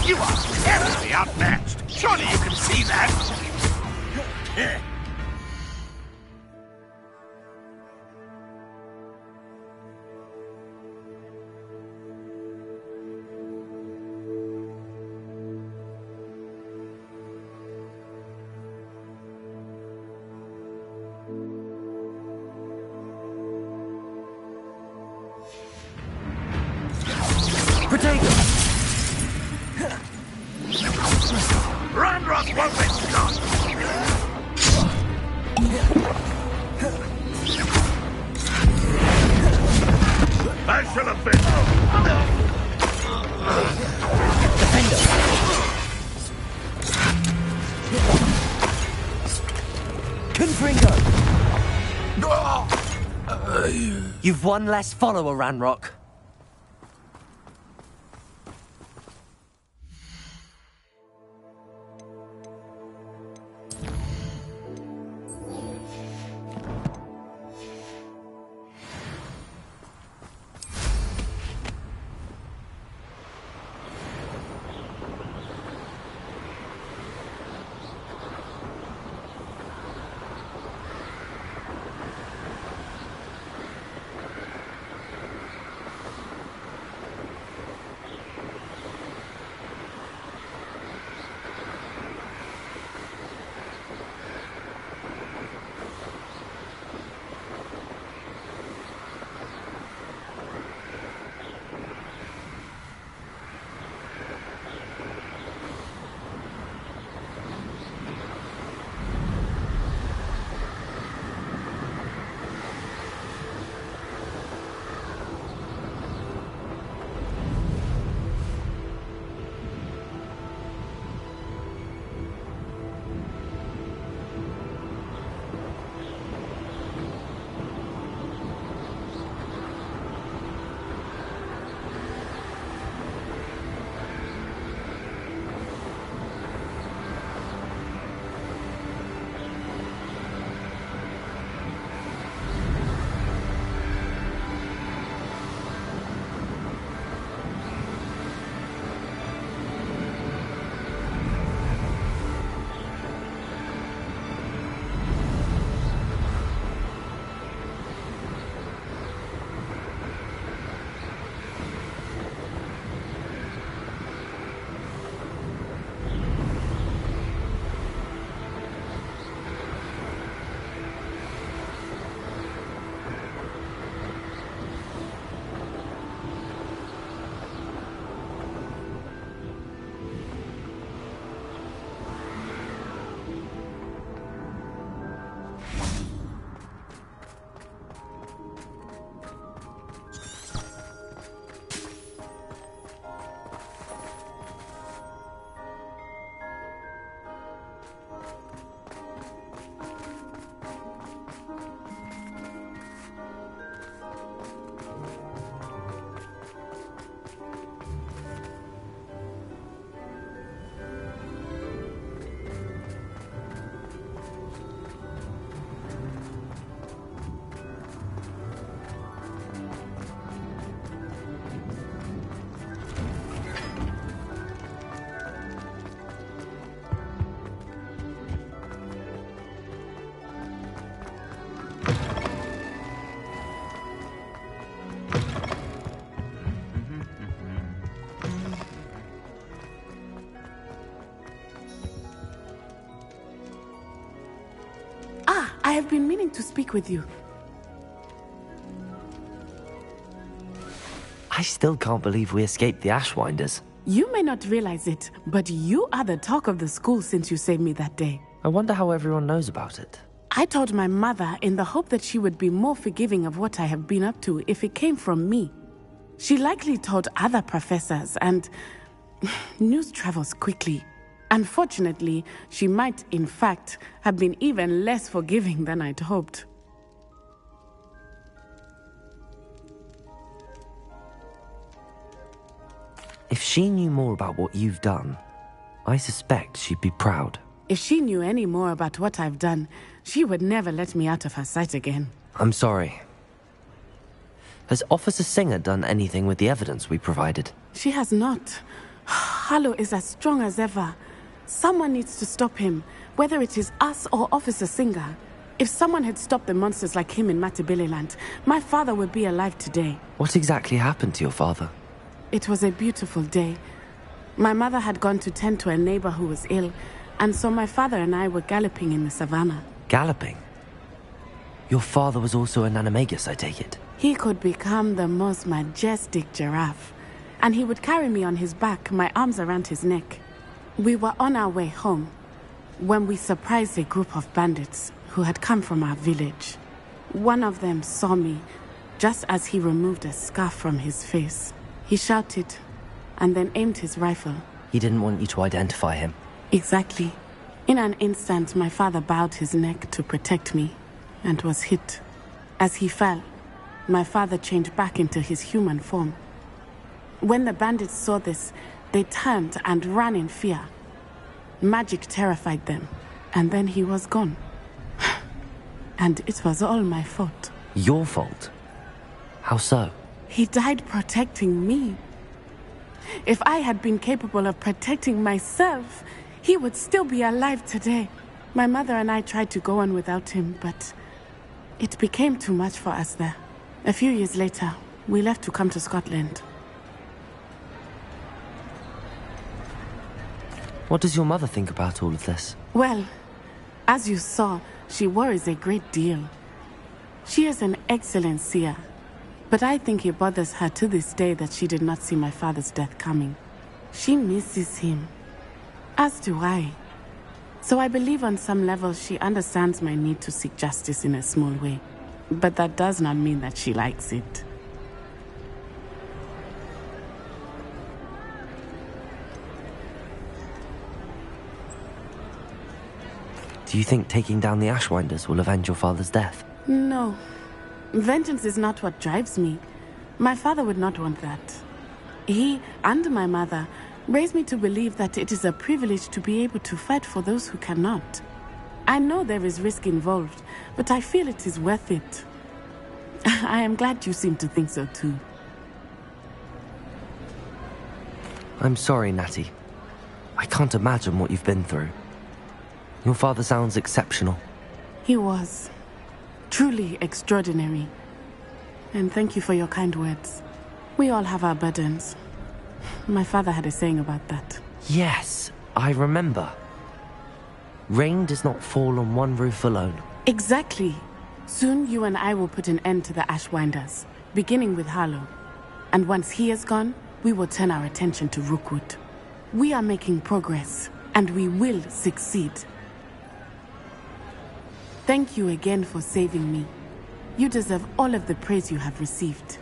You are terribly outmatched. Surely you can see that. Ranrock won't let stop. I shall have been. Confringo! You've one less follower, Ranrock. I have been meaning to speak with you. I still can't believe we escaped the Ashwinders. You may not realize it, but you are the talk of the school since you saved me that day. I wonder how everyone knows about it. I told my mother in the hope that she would be more forgiving of what I have been up to if it came from me. She likely told other professors, and news travels quickly. Unfortunately, she might, in fact, have been even less forgiving than I'd hoped. If she knew more about what you've done, I suspect she'd be proud. If she knew any more about what I've done, she would never let me out of her sight again. I'm sorry. Has Officer Singer done anything with the evidence we provided? She has not. Harlow is as strong as ever. Someone needs to stop him, whether it is us or Officer Singer. If someone had stopped the monsters like him in Matabeleland, my father would be alive today. What exactly happened to your father? It was a beautiful day. My mother had gone to tend to a neighbor who was ill, and so my father and I were galloping in the savannah. Galloping? Your father was also an animagus, I take it? He could become the most majestic giraffe, and he would carry me on his back, my arms around his neck. We were on our way home when we surprised a group of bandits who had come from our village. One of them saw me just as he removed a scarf from his face. He shouted and then aimed his rifle. He didn't want you to identify him. Exactly. In an instant, my father bowed his neck to protect me and was hit. As he fell, my father changed back into his human form. When the bandits saw this, they turned and ran in fear. Magic terrified them, and then he was gone. And it was all my fault. Your fault? How so? He died protecting me. If I had been capable of protecting myself, he would still be alive today. My mother and I tried to go on without him, but it became too much for us there. A few years later, we left to come to Scotland. What does your mother think about all of this? Well, as you saw, she worries a great deal. She is an excellent seer, but I think it bothers her to this day that she did not see my father's death coming. She misses him, as do I. So I believe on some level she understands my need to seek justice in a small way. But that does not mean that she likes it. Do you think taking down the Ashwinders will avenge your father's death? No. Vengeance is not what drives me. My father would not want that. He and my mother raised me to believe that it is a privilege to be able to fight for those who cannot. I know there is risk involved, but I feel it is worth it. I am glad you seem to think so too. I'm sorry, Natty. I can't imagine what you've been through. Your father sounds exceptional. He was. Truly extraordinary. And thank you for your kind words. We all have our burdens. My father had a saying about that. Yes, I remember. Rain does not fall on one roof alone. Exactly. Soon you and I will put an end to the Ashwinders, beginning with Harlow. And once he is gone, we will turn our attention to Rookwood. We are making progress, and we will succeed. Thank you again for saving me. You deserve all of the praise you have received.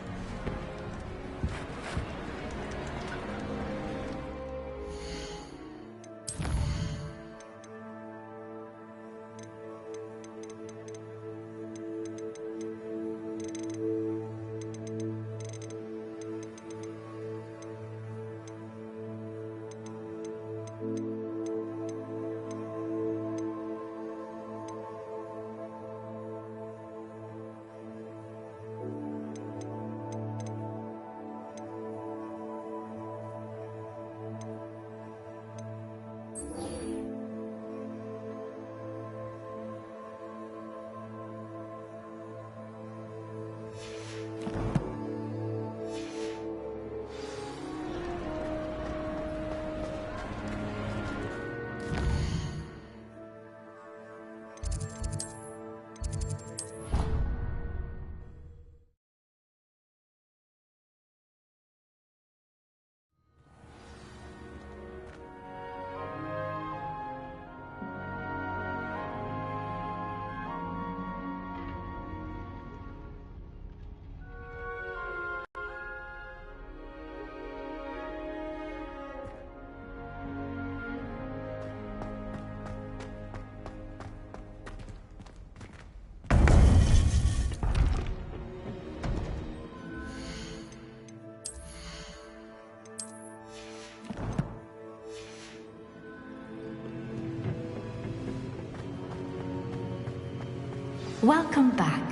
Welcome back.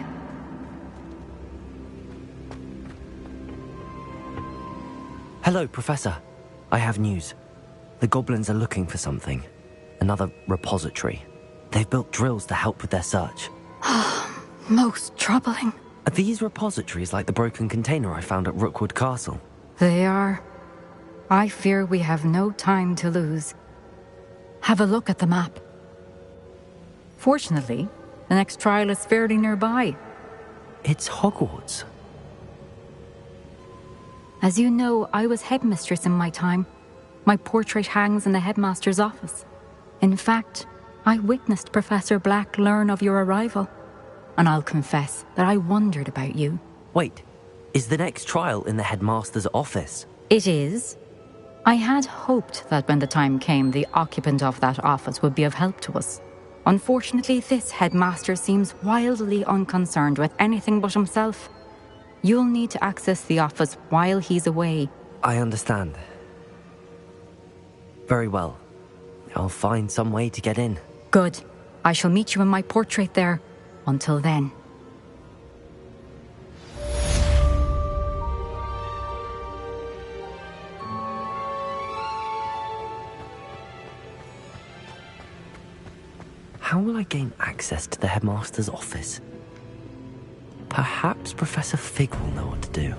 Hello, Professor. I have news. The goblins are looking for something. Another repository. They've built drills to help with their search. Most troubling. Are these repositories like the broken container I found at Rookwood Castle? They are. I fear we have no time to lose. Have a look at the map. Fortunately, the next trial is fairly nearby. It's Hogwarts. As you know, I was headmistress in my time. My portrait hangs in the headmaster's office. In fact, I witnessed Professor Black learn of your arrival. And I'll confess that I wondered about you. Wait, is the next trial in the headmaster's office? It is. I had hoped that when the time came, the occupant of that office would be of help to us. Unfortunately, this headmaster seems wildly unconcerned with anything but himself. You'll need to access the office while he's away. I understand. Very well. I'll find some way to get in. Good. I shall meet you in my portrait there. Until then. How will I gain access to the headmaster's office? Perhaps Professor Fig will know what to do.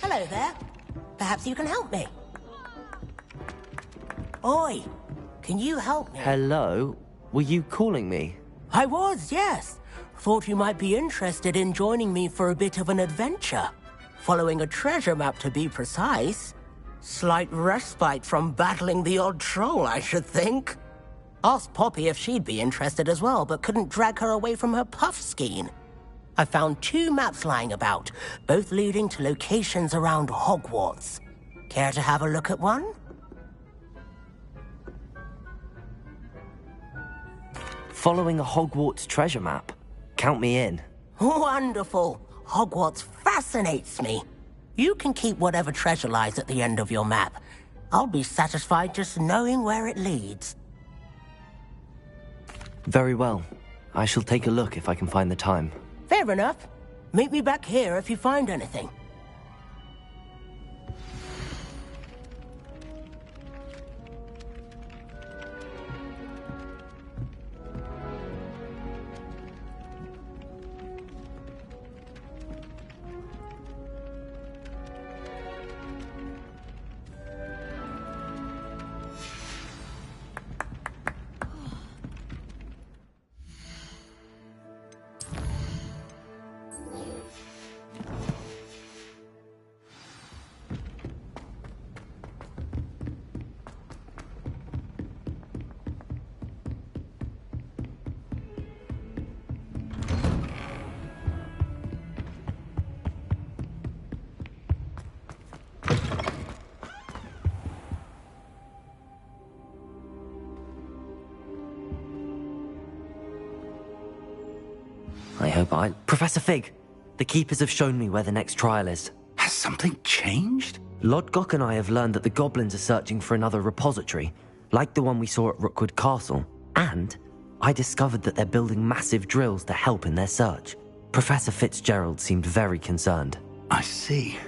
Hello there. Perhaps you can help me. Oi, can you help me? Hello? Were you calling me? I was, yes. Thought you might be interested in joining me for a bit of an adventure. Following a treasure map, to be precise. Slight respite from battling the odd troll, I should think. Asked Poppy if she'd be interested as well, but couldn't drag her away from her puff skein. I found 2 maps lying about, both leading to locations around Hogwarts. Care to have a look at one? Following a Hogwarts treasure map? Count me in. Wonderful. Hogwarts fascinates me. You can keep whatever treasure lies at the end of your map. I'll be satisfied just knowing where it leads. Very well. I shall take a look if I can find the time. Fair enough. Meet me back here if you find anything. I hope Professor Fig! The Keepers have shown me where the next trial is. Has something changed? Lodgok and I have learned that the goblins are searching for another repository, like the one we saw at Rookwood Castle. And I discovered that they're building massive drills to help in their search. Professor Fitzgerald seemed very concerned. I see.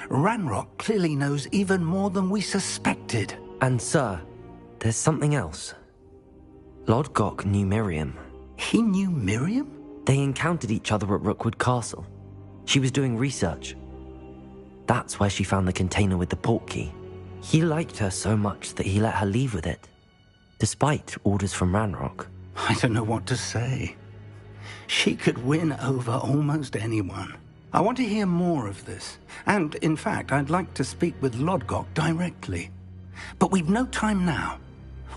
Ranrock clearly knows even more than we suspected. And sir, there's something else. Lodgok knew Miriam. He knew Miriam? They encountered each other at Rookwood Castle. She was doing research. That's where she found the container with the portkey. He liked her so much that he let her leave with it, despite orders from Ranrock. I don't know what to say. She could win over almost anyone. I want to hear more of this. And, in fact, I'd like to speak with Lodgok directly. But we've no time now.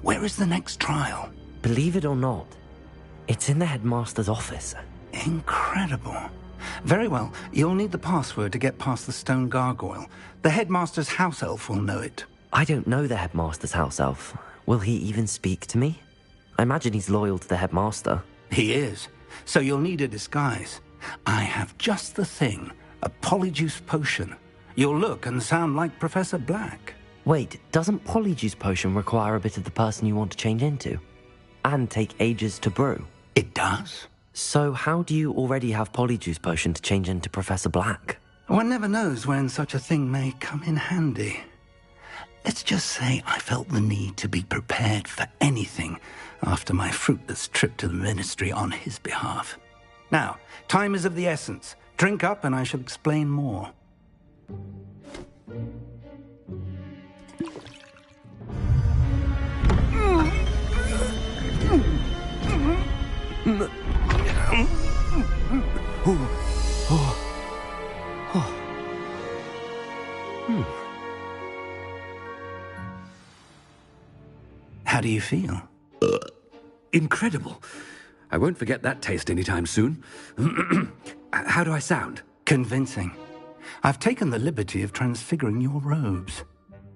Where is the next trial? Believe it or not, it's in the headmaster's office. Incredible. Very well. You'll need the password to get past the stone gargoyle. The headmaster's house elf will know it. I don't know the headmaster's house elf. Will he even speak to me? I imagine he's loyal to the headmaster. He is. So you'll need a disguise. I have just the thing. A polyjuice potion. You'll look and sound like Professor Black. Wait, doesn't Polyjuice Potion require a bit of the person you want to change into? And take ages to brew? It does. So how do you already have Polyjuice Potion to change into Professor Black? One never knows when such a thing may come in handy. Let's just say I felt the need to be prepared for anything after my fruitless trip to the ministry on his behalf. Now, time is of the essence. Drink up and I shall explain more. How do you feel? Incredible. I won't forget that taste anytime soon. How do I sound? Convincing. I've taken the liberty of transfiguring your robes.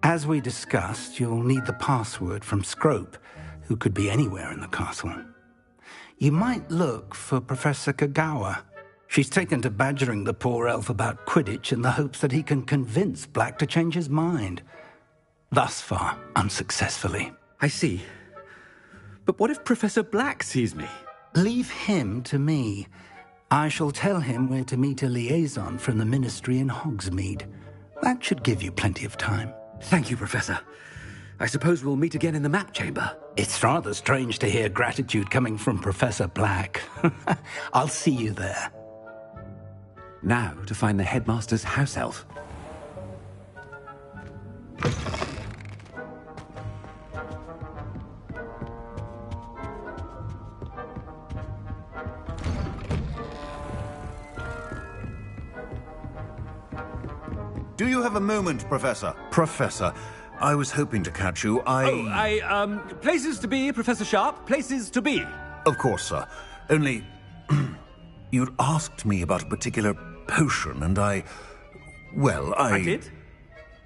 As we discussed, you'll need the password from Scrope, who could be anywhere in the castle. You might look for Professor Kagawa. She's taken to badgering the poor elf about Quidditch in the hopes that he can convince Black to change his mind. Thus far, unsuccessfully. I see. But what if Professor Black sees me? Leave him to me. I shall tell him where to meet a liaison from the ministry in Hogsmeade. That should give you plenty of time. Thank you, Professor. I suppose we'll meet again in the map chamber. It's rather strange to hear gratitude coming from Professor Black. I'll see you there. Now to find the headmaster's house elf. Do you have a moment, Professor? Professor, I was hoping to catch you. Places to be, Professor Sharp. Places to be. Of course, sir. Only... you'd asked me about a particular potion, and I did?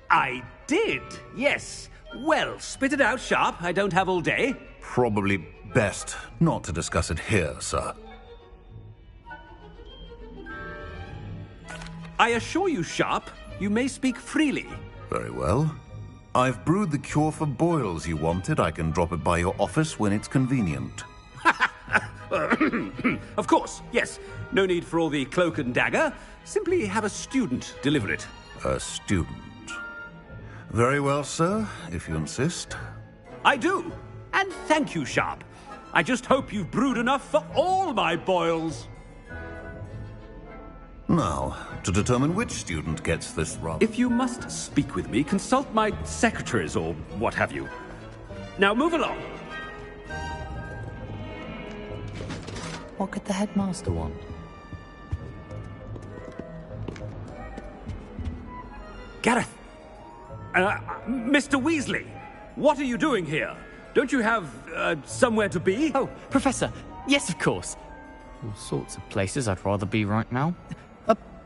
I did, yes. Well, spit it out, Sharp. I don't have all day. Probably best not to discuss it here, sir. I assure you, Sharp, you may speak freely. Very well. I've brewed the cure for boils you wanted. I can drop it by your office when it's convenient. Of course, yes. No need for all the cloak and dagger. Simply have a student deliver it. A student. Very well, sir, if you insist. I do. And thank you, Sharp. I just hope you've brewed enough for all my boils. Now, to determine which student gets this rub. If you must speak with me, consult my secretaries or what have you. Now move along. What could the headmaster want? Gareth! Mr. Weasley! What are you doing here? Don't you have, somewhere to be? Oh, Professor, yes, of course. All sorts of places I'd rather be right now.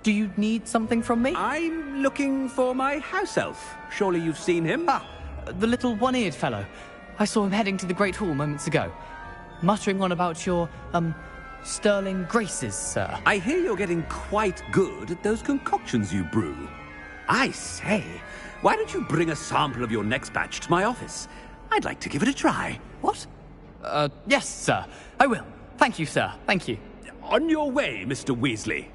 Do you need something from me? I'm looking for my house elf. Surely you've seen him? Ah, the little one-eared fellow. I saw him heading to the Great Hall moments ago. Muttering on about your, sterling graces, sir. I hear you're getting quite good at those concoctions you brew. I say, why don't you bring a sample of your next batch to my office? I'd like to give it a try. What? Yes, sir. I will. Thank you, sir. Thank you. On your way, Mr. Weasley.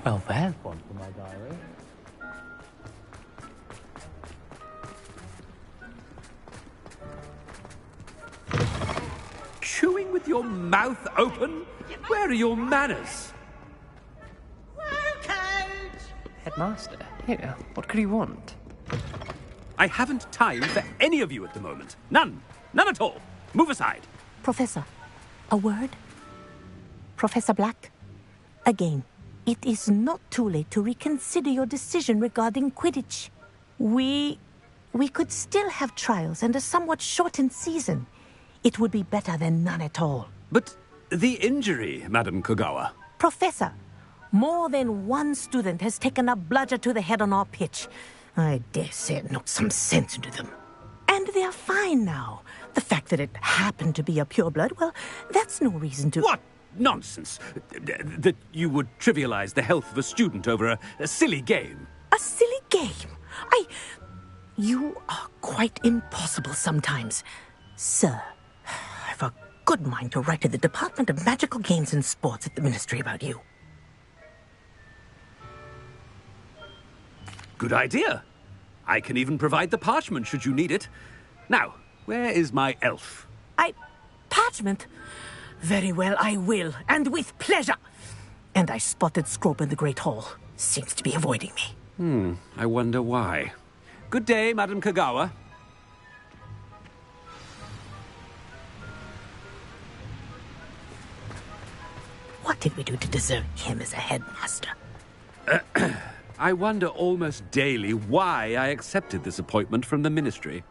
Well, there's one for my diary. Chewing with your mouth open? Where are your manners? Headmaster? Here, what could he want? I haven't time for any of you at the moment. None. None at all. Move aside. Professor, a word? Professor Black? Again, it is not too late to reconsider your decision regarding Quidditch. We could still have trials and a somewhat shortened season. It would be better than none at all. But the injury, Madam Kogawa. Professor, more than one student has taken a bludger to the head on our pitch. I dare say it knocked some sense into them. And they're fine now. The fact that it happened to be a pureblood, well, that's no reason to... What nonsense! That you would trivialize the health of a student over a silly game. A silly game? You are quite impossible sometimes. Sir, I've a good mind to write to the Department of Magical Games and Sports at the Ministry about you. Good idea. I can even provide the parchment should you need it. Now, where is my elf? Parchment? Very well, I will, and with pleasure. And I spotted Scrope in the Great Hall. Seems to be avoiding me. I wonder why. Good day, Madam Kogawa. What did we do to deserve him as a headmaster? I wonder almost daily why I accepted this appointment from the Ministry.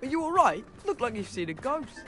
Are you alright? Look like you've seen a ghost.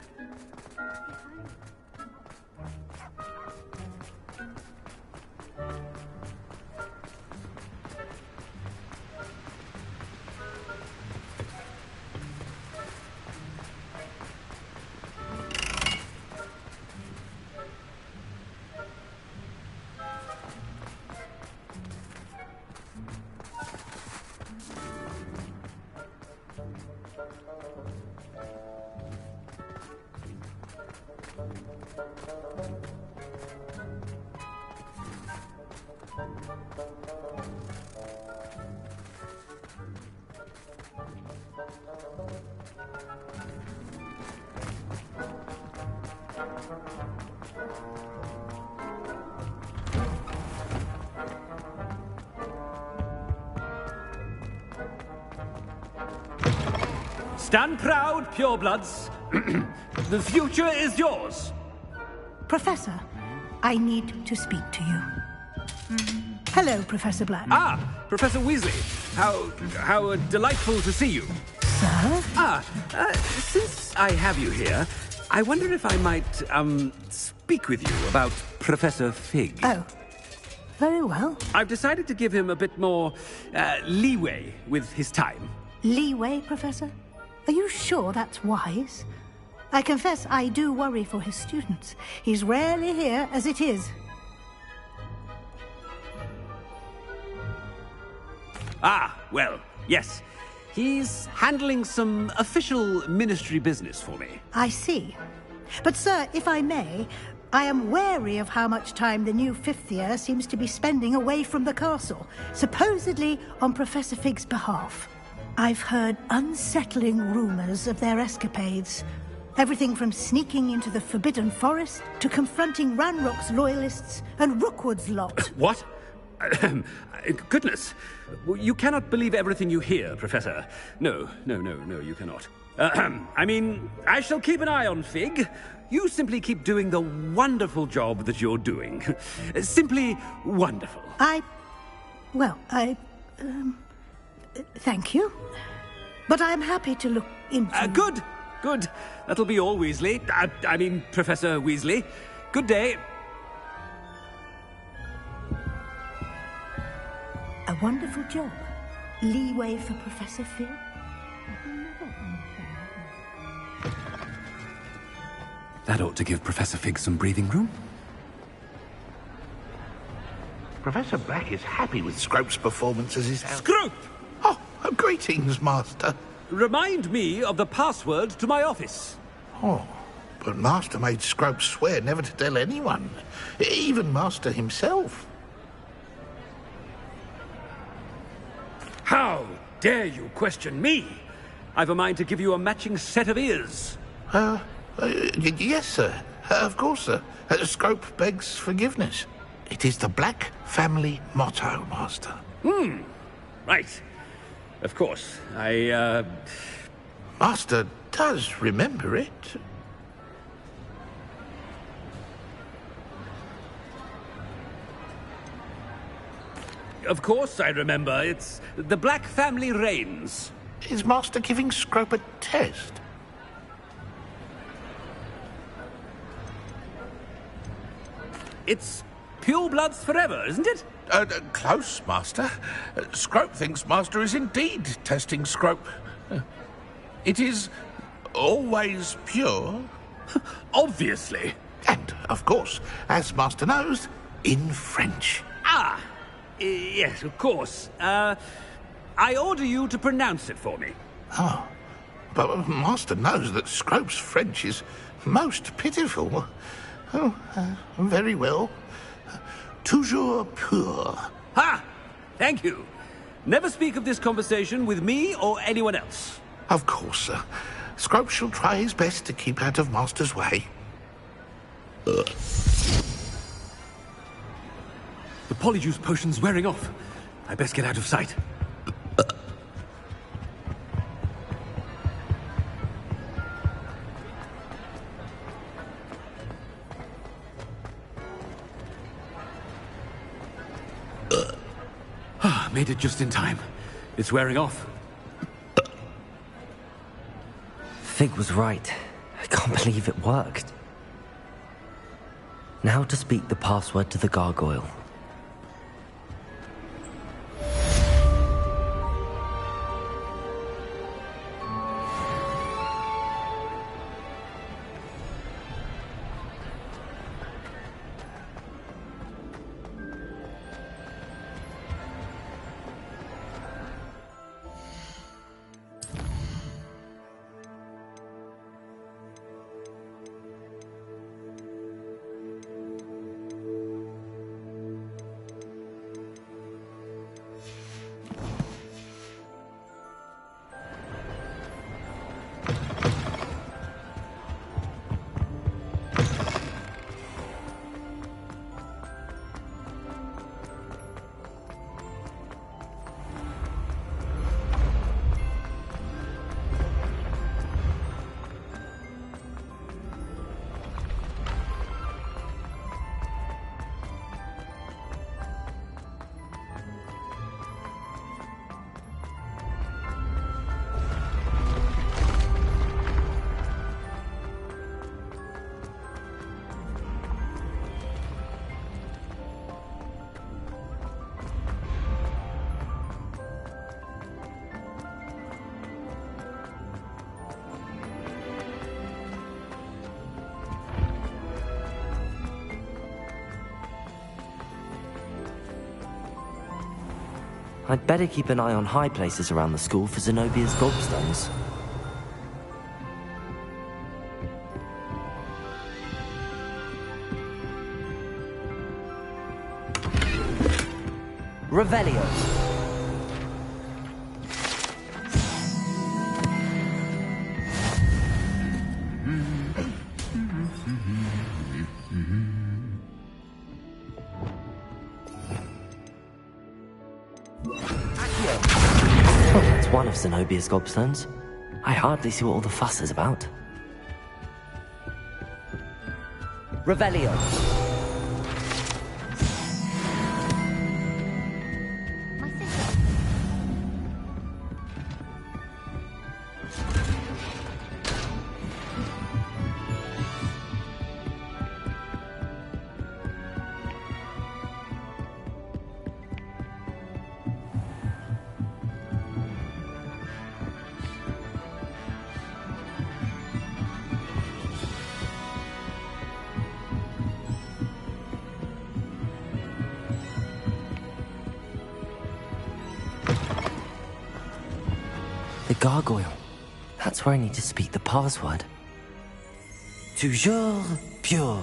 Stand proud, purebloods. The future is yours. Professor, I need to speak to you. Hello, Professor Black. Ah, Professor Weasley. How delightful to see you. Sir? Since I have you here, I wonder if I might, speak with you about Professor Fig. Oh, very well. I've decided to give him a bit more, leeway with his time. Leeway, Professor? Are you sure that's wise? I confess I do worry for his students. He's rarely here as it is. Ah, well, yes. He's handling some official ministry business for me. I see. But, sir, if I may, I am wary of how much time the new fifth year seems to be spending away from the castle, supposedly on Professor Fig's behalf. I've heard unsettling rumors of their escapades. Everything from sneaking into the Forbidden Forest to confronting Ranrock's loyalists and Rookwood's lot. What? Goodness. You cannot believe everything you hear, Professor. No, you cannot. I mean, I shall keep an eye on Fig. You simply keep doing the wonderful job that you're doing. Simply wonderful. Thank you. But I'm happy to look into... Good. That'll be all, Weasley. I mean, Professor Weasley. Good day. wonderful job. Leeway for Professor Fig? That ought to give Professor Fig some breathing room. Professor Black is happy with Scrope's performance as his... Scrope! Oh, greetings, Master. Remind me of the password to my office. Oh, but Master made Scrope swear never to tell anyone, even Master himself. How dare you question me? I've a mind to give you a matching set of ears. Yes, sir. Of course, sir. Scrope begs forgiveness. It is the Black family motto, Master. Right. Of course. Master does remember it. Of course I remember. It's the Black family reigns. Is Master giving Scrope a test? It's pure bloods forever, isn't it? Close, Master. Scrope thinks Master is indeed testing Scrope. It is always pure. Obviously. And, of course, as Master knows, in French. Ah! Yes, of course. I order you to pronounce it for me. Oh, but Master knows that Scrope's French is most pitiful. Oh, very well. Toujours pur. Ha! Thank you. Never speak of this conversation with me or anyone else. Of course, sir. Scrope shall try his best to keep out of Master's way. The polyjuice potion's wearing off. I best get out of sight. Made it just in time. It's wearing off. Fig was right. I can't believe it worked. Now to speak the password to the gargoyle. I'd better keep an eye on high places around the school for Zenobia's gobstones. Revelio. One of Zenobia's gobstones. I hardly see what all the fuss is about. Revelio. gargoyle. That's where I need to speak the password. Toujours pure.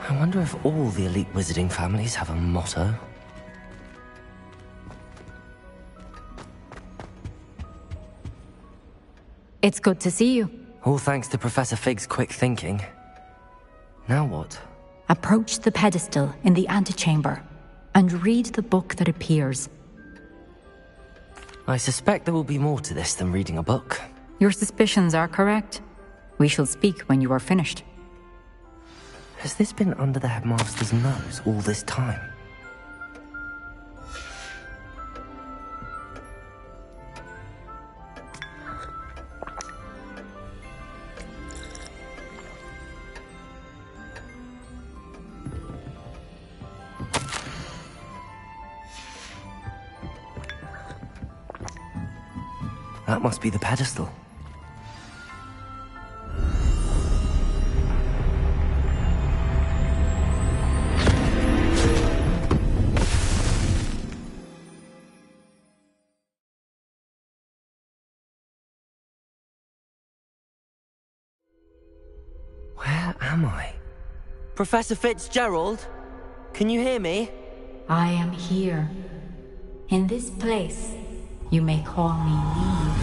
I wonder if all the elite wizarding families have a motto. It's good to see you. All thanks to Professor Fig's quick thinking. Now what? Approach the pedestal in the antechamber and read the book that appears. I suspect there will be more to this than reading a book. Your suspicions are correct. We shall speak when you are finished. Has this been under the headmaster's nose all this time? That must be the pedestal. Where am I? Professor Fitzgerald? Can you hear me? I am here. In this place, you may call me Neve.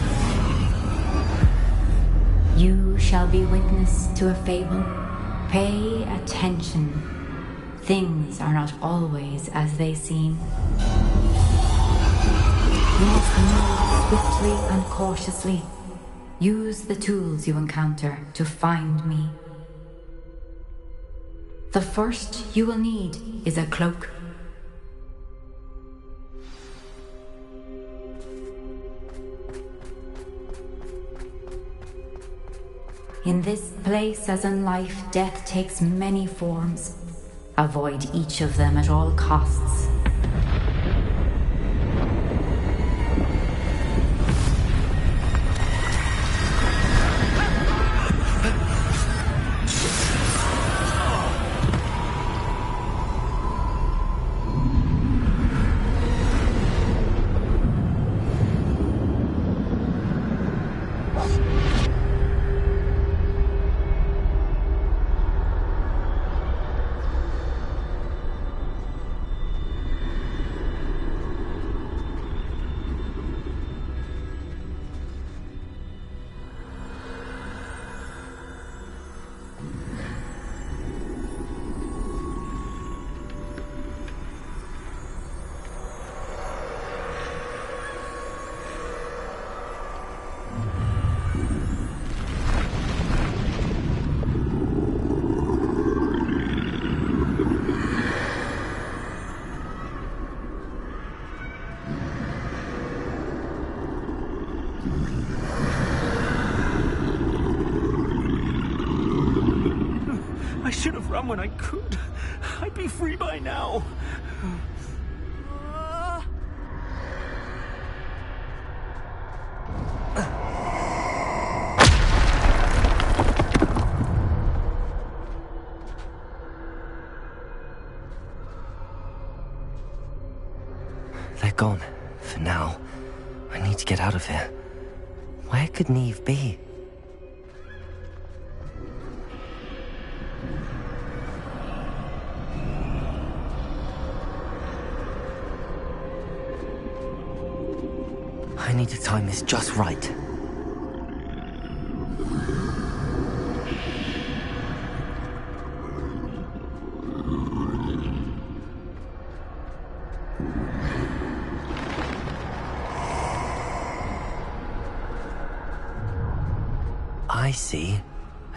You shall be witness to a fable. Pay attention. Things are not always as they seem. You must move swiftly and cautiously. Use the tools you encounter to find me. The first you will need is a cloak. In this place, as in life, death takes many forms. Avoid each of them at all costs. I should have run when I could. I'd be free by now. They're gone. For now. I need to get out of here. Where could Neve be? I need to time this just right. I see.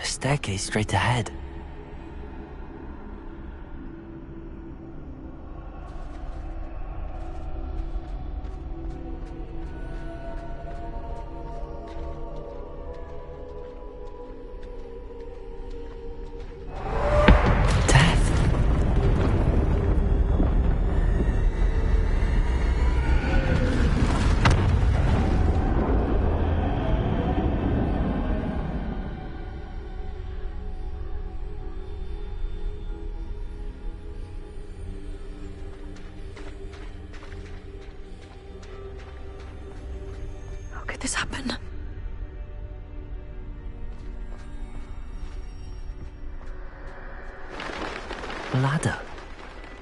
A staircase straight ahead. let this happen. Ladder.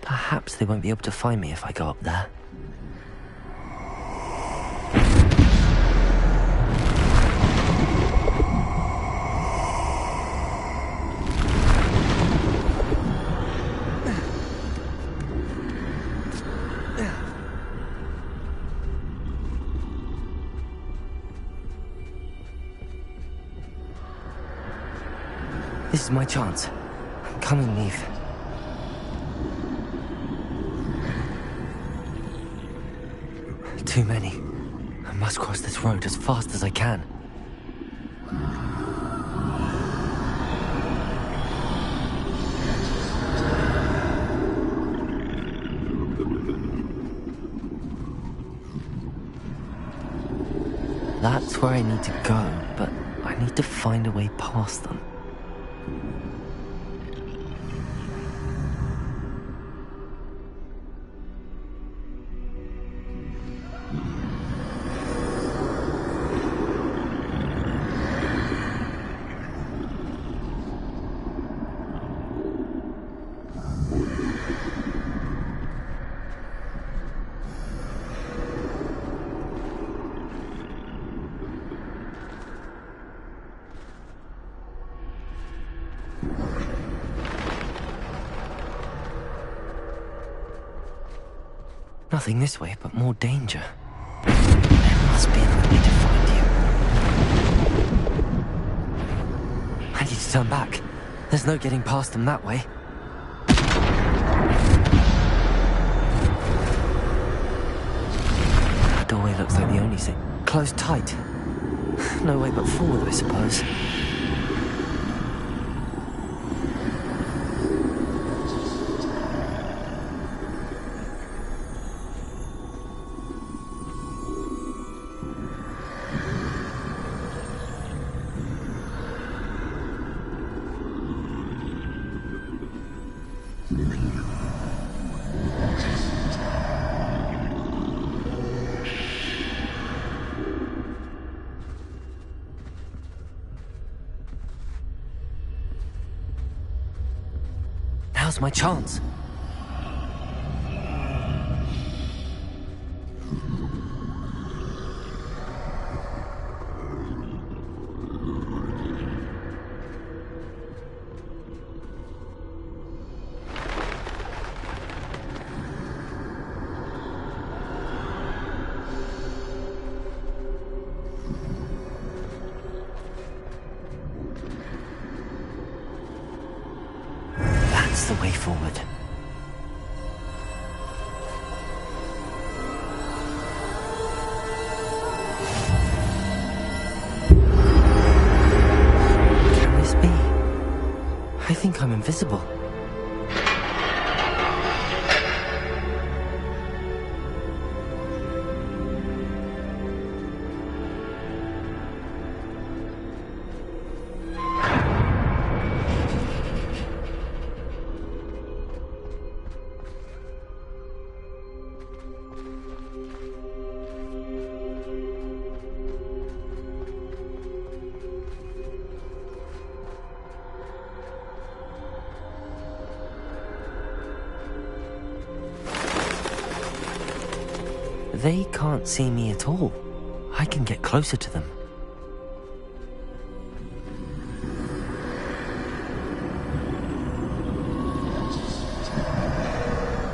Perhaps they won't be able to find me if I go up there. This is my chance. Come and leave. Too many. I must cross this road as fast as I can. That's where I need to go, but I need to find a way past them. Nothing this way, but more danger. There must be another way to find you. I need to turn back. There's no getting past them that way. That doorway looks like the only thing. Closed tight. No way but forward, I suppose. Now's my chance. The way forward. Can this be? I think I'm invisible. They can't see me at all. I can get closer to them.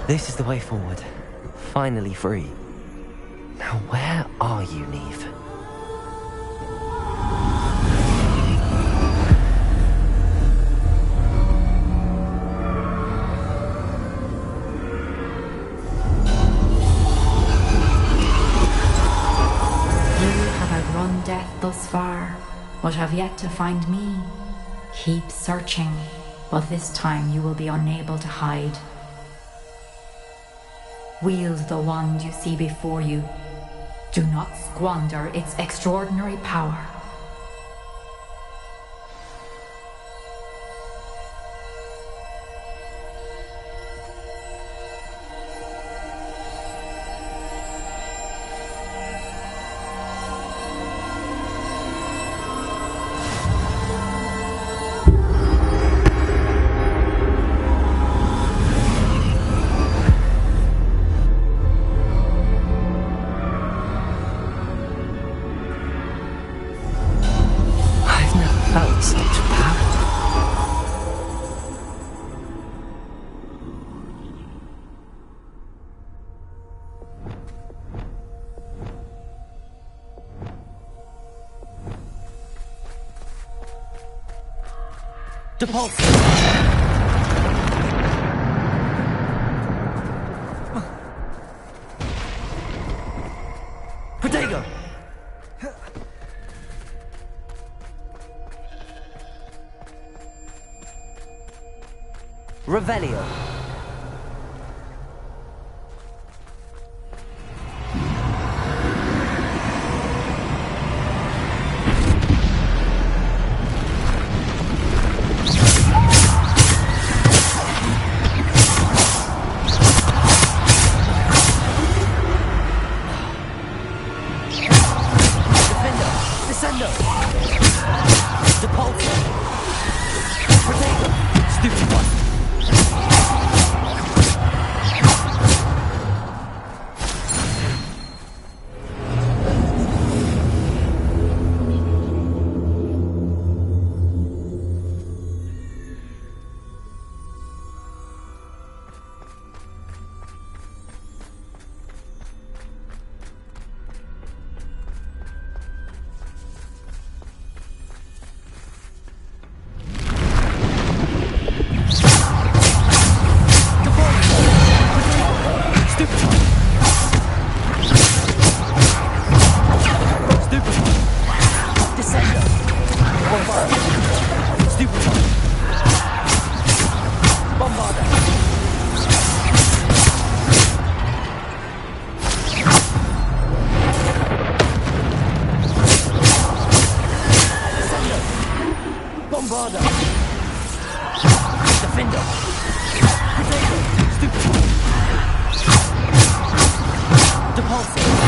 This is the way forward. Finally free. Now where are you, Neve? Death thus far, but have yet to find me. Keep searching, but this time you will be unable to hide. Wield the wand you see before you. Do not squander its extraordinary power. Depulse! Protego! Revelio. Descendo! Depulse! Protego! Stupid one! Bombarda! Defender! Potato! Stupid! Depulse!